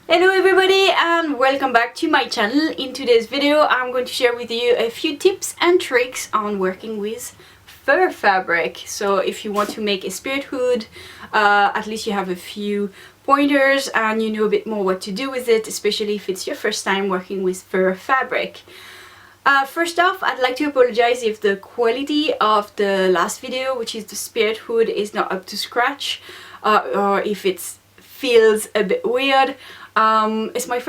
Hello everybody and welcome back to my channel. In today's video I'm going to share with you a few tips and tricks on working with fur fabric. So if you want to make a spirit hood, at least you have a few pointers and you know a bit more what to do with it, especially if it's your first time working with fur fabric. First off, I'd like to apologize if the quality of the last video, which is the spirit hood, is not up to scratch, or if it feels a bit weird. It was my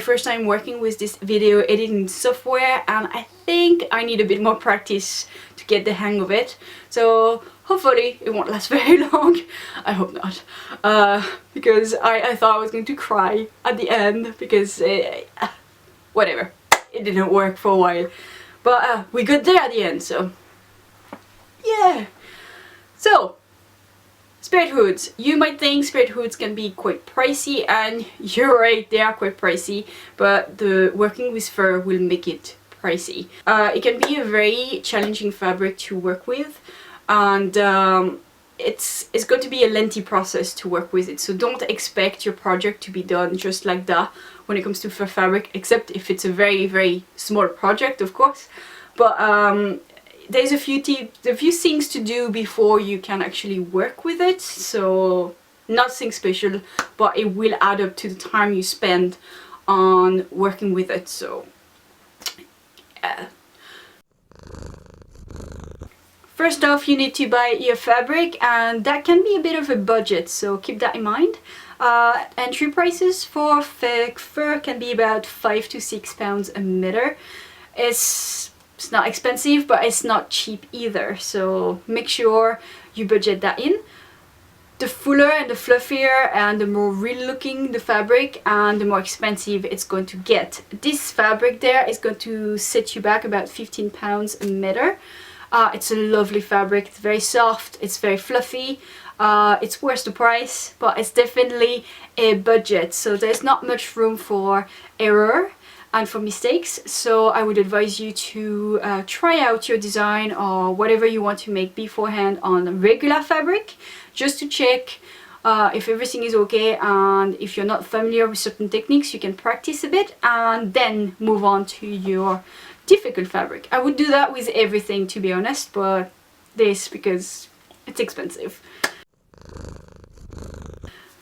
first time working with this video editing software, and I think I need a bit more practice to get the hang of it. So hopefully it won't last very long. I hope not, because I thought I was going to cry at the end because whatever, it didn't work for a while, but we got there at the end, so yeah. So spirit hoods. You might think spirit hoods can be quite pricey, and you're right, they are quite pricey, but the working with fur will make it pricey. It can be a very challenging fabric to work with, and it's going to be a lengthy process to work with it, so don't expect your project to be done just like that when it comes to fur fabric, except if it's a very small project, of course. But there's a few things to do before you can actually work with it, so nothing special, but it will add up to the time you spend on working with it. So first off, you need to buy your fabric, and that can be a bit of a budget, so keep that in mind. Entry prices for fur can be about £5 to £6 a meter. It's not expensive, but it's not cheap either, so make sure you budget that in. The fuller and the fluffier and the more real looking the fabric, and the more expensive it's going to get. This fabric there is going to set you back about £15 a meter. It's a lovely fabric, it's very soft, it's very fluffy. It's worth the price, but it's definitely a budget, so there's not much room for error and for mistakes. So I would advise you to try out your design or whatever you want to make beforehand on regular fabric, just to check if everything is okay, and if you're not familiar with certain techniques you can practice a bit and then move on to your difficult fabric. I would do that with everything, to be honest, but this because it's expensive.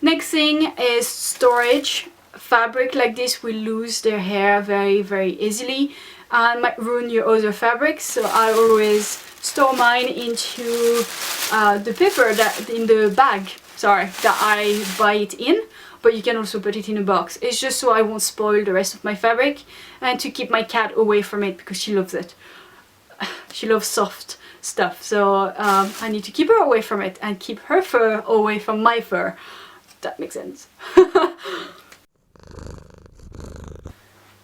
Next thing is storage. Fabric like this will lose their hair very easily and might ruin your other fabrics, so I always store mine into the paper that in the bag, that I buy it in, but you can also put it in a box. It's just so I won't spoil the rest of my fabric, and to keep my cat away from it because she loves it. She loves soft stuff, so I need to keep her away from it and keep her fur away from my fur. That makes sense.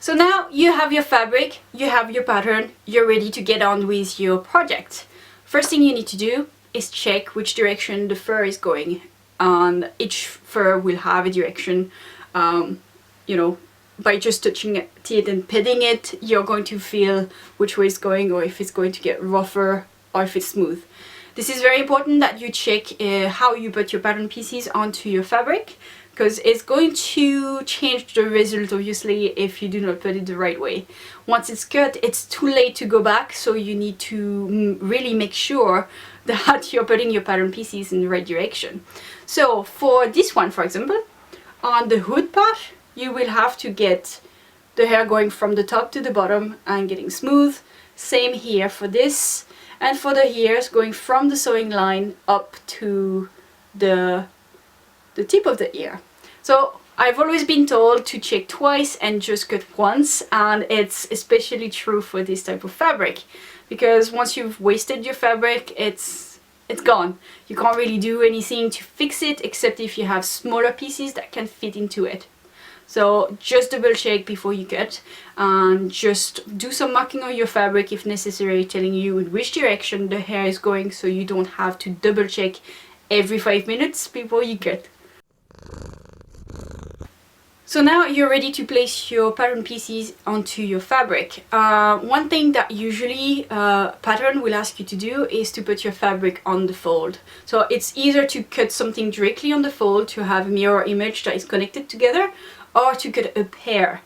So now you have your fabric, you have your pattern, you're ready to get on with your project. First thing you need to do is check which direction the fur is going, and each fur will have a direction. You know, by just touching it and petting it, you're going to feel which way it's going, or if it's going to get rougher or if it's smooth. This is very important that you check how you put your pattern pieces onto your fabric, because it's going to change the result obviously if you do not put it the right way. Once it's cut, it's too late to go back, so you need to really make sure that you're putting your pattern pieces in the right direction. So for this one, for example, on the hood part, you will have to get the hair going from the top to the bottom and getting smooth. Same here for this, and for the hairs going from the sewing line up to the tip of the ear. So I've always been told to check twice and just cut once, and it's especially true for this type of fabric, because once you've wasted your fabric, it's gone. You can't really do anything to fix it except if you have smaller pieces that can fit into it. So just double check before you cut, and just do some marking on your fabric if necessary, telling you in which direction the hair is going, so you don't have to double check every 5 minutes before you cut. So now you're ready to place your pattern pieces onto your fabric. One thing that usually pattern will ask you to do is to put your fabric on the fold. So it's either to cut something directly on the fold to have a mirror image that is connected together, or to cut a pair.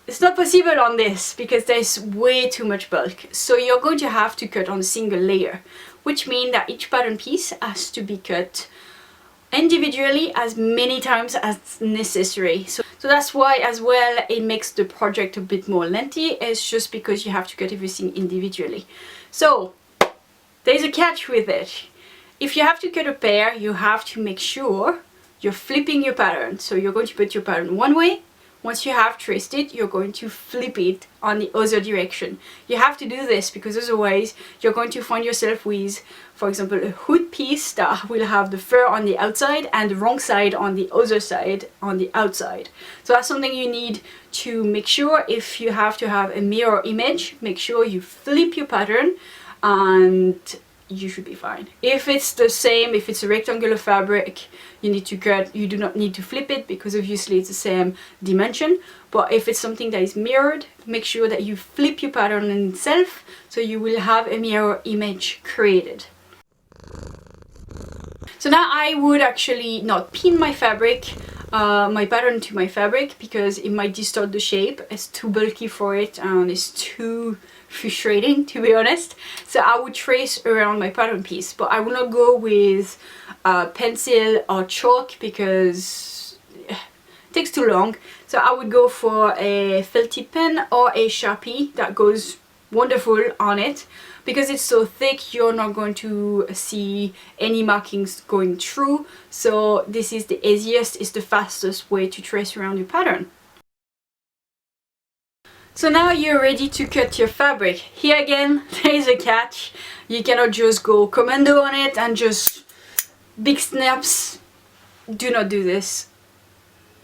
It's not possible on this because there's way too much bulk. So you're going to have to cut on a single layer, which means that each pattern piece has to be cut individually as many times as necessary. So that's why as well it makes the project a bit more lengthy. It's just because you have to cut everything individually. So there's a catch with it. If you have to cut a pair, you have to make sure you're flipping your pattern. So you're going to put your pattern one way. Once you have traced it, you're going to flip it on the other direction. You have to do this because otherwise you're going to find yourself with, for example, a hood piece that will have the fur on the outside and the wrong side on the other side on the outside. So that's something you need to make sure. If you have to have a mirror image, make sure you flip your pattern and you should be fine. If it's the same, if it's a rectangular fabric, you need to cut, you do not need to flip it because obviously it's the same dimension. But if it's something that is mirrored, make sure that you flip your pattern in itself so you will have a mirror image created. So now I would actually not pin my fabric, my pattern to my fabric, because it might distort the shape. It's too bulky for it and it's too frustrating, to be honest. So I would trace around my pattern piece, but I will not go with pencil or chalk because it takes too long. So I would go for a felt tip pen or a Sharpie that goes wonderful on it. Because it's so thick, you're not going to see any markings going through. So this is the easiest, it's the fastest way to trace around your pattern. So now you're ready to cut your fabric. Here again, there is a catch. You cannot just go commando on it and just big snaps. Do not do this.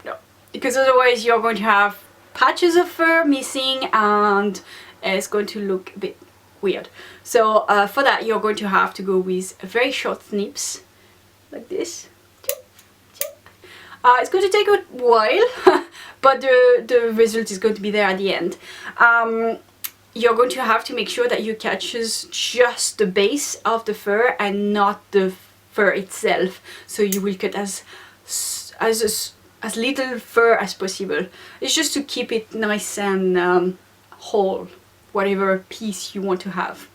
No. Because otherwise you're going to have patches of fur missing and it's going to look a bit weird. So for that you're going to have to go with very short snips like this. It's going to take a while but the result is going to be there at the end. You're going to have to make sure that you catches just the base of the fur and not the fur itself, so you will cut as little fur as possible. It's just to keep it nice and whole, whatever piece you want to have.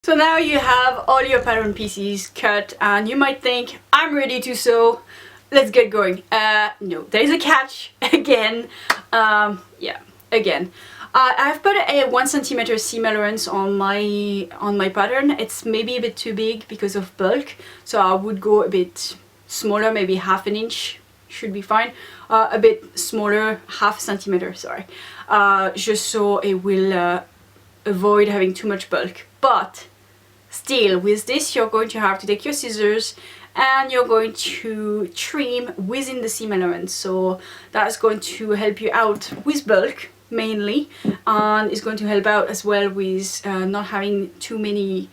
So now you have all your pattern pieces cut and you might think, I'm ready to sew, let's get going. No, there's a catch again. Yeah, again. I've put a 1 centimeter seam allowance on my pattern. It's maybe a bit too big because of bulk, so I would go a bit smaller, maybe half an inch should be fine. A bit smaller, half centimeter, sorry. Just so it will avoid having too much bulk. But still, with this you're going to have to take your scissors and you're going to trim within the seam allowance. So that's going to help you out with bulk mainly, and it's going to help out as well with not having too many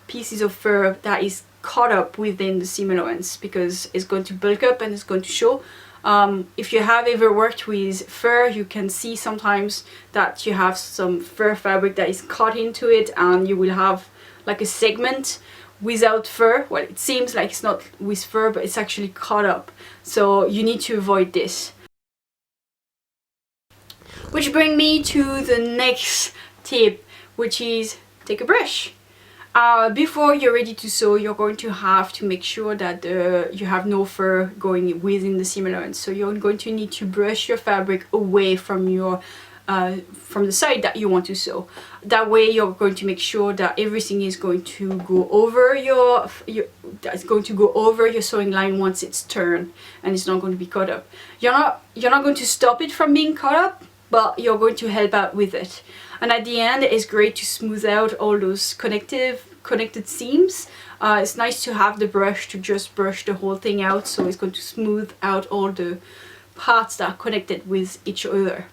pieces of fur that is caught up within the seam allowance, because it's going to bulk up and it's going to show. If you have ever worked with fur, you can see sometimes that you have some fur fabric that is caught into it and you will have like a segment without fur. Well, it seems like it's not with fur, but it's actually caught up. So you need to avoid this. Which brings me to the next tip, which is take a brush. Before you're ready to sew, you're going to have to make sure that you have no fur going within the seam allowance. So you're going to need to brush your fabric away from your from the side that you want to sew. That way you're going to make sure that everything is going to go over your sewing line once it's turned, and it's not going to be caught up. You're not going to stop it from being caught up, but you're going to help out with it. And at the end, it's great to smooth out all those connected seams. It's nice to have the brush to just brush the whole thing out, so it's going to smooth out all the parts that are connected with each other.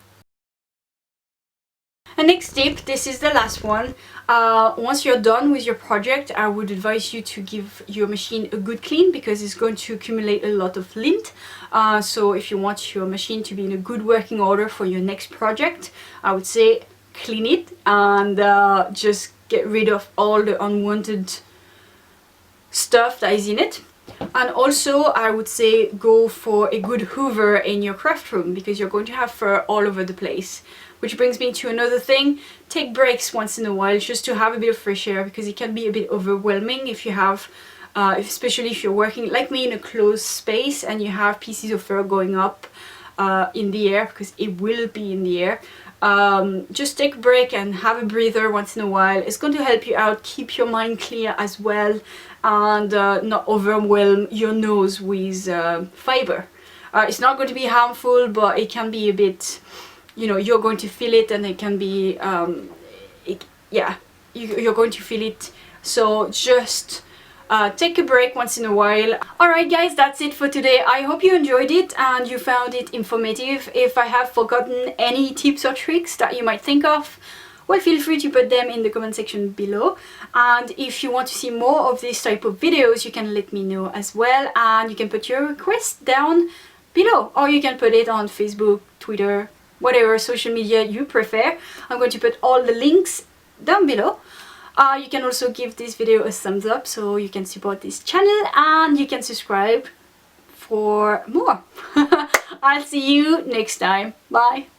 And next tip, this is the last one. Once you're done with your project, I would advise you to give your machine a good clean, because it's going to accumulate a lot of lint. So if you want your machine to be in a good working order for your next project, I would say clean it and just get rid of all the unwanted stuff that is in it. And also I would say go for a good hoover in your craft room, because you're going to have fur all over the place. Which brings me to another thing: take breaks once in a while just to have a bit of fresh air, because it can be a bit overwhelming if you have especially if you're working like me in a closed space and you have pieces of fur going up in the air, because it will be in the air. Just take a break and have a breather once in a while. It's going to help you out, keep your mind clear as well, and not overwhelm your nose with fiber. It's not going to be harmful, but it can be a bit, you know, you're going to feel it, and it can be you're going to feel it. So just take a break once in a while. Alright guys, that's it for today. I hope you enjoyed it and you found it informative. If I have forgotten any tips or tricks that you might think of, well, feel free to put them in the comment section below. And if you want to see more of this type of videos, you can let me know as well, and you can put your request down below, or you can put it on Facebook, Twitter, whatever social media you prefer. I'm going to put all the links down below. You can also give this video a thumbs up so you can support this channel, and you can subscribe for more. I'll see you next time. Bye.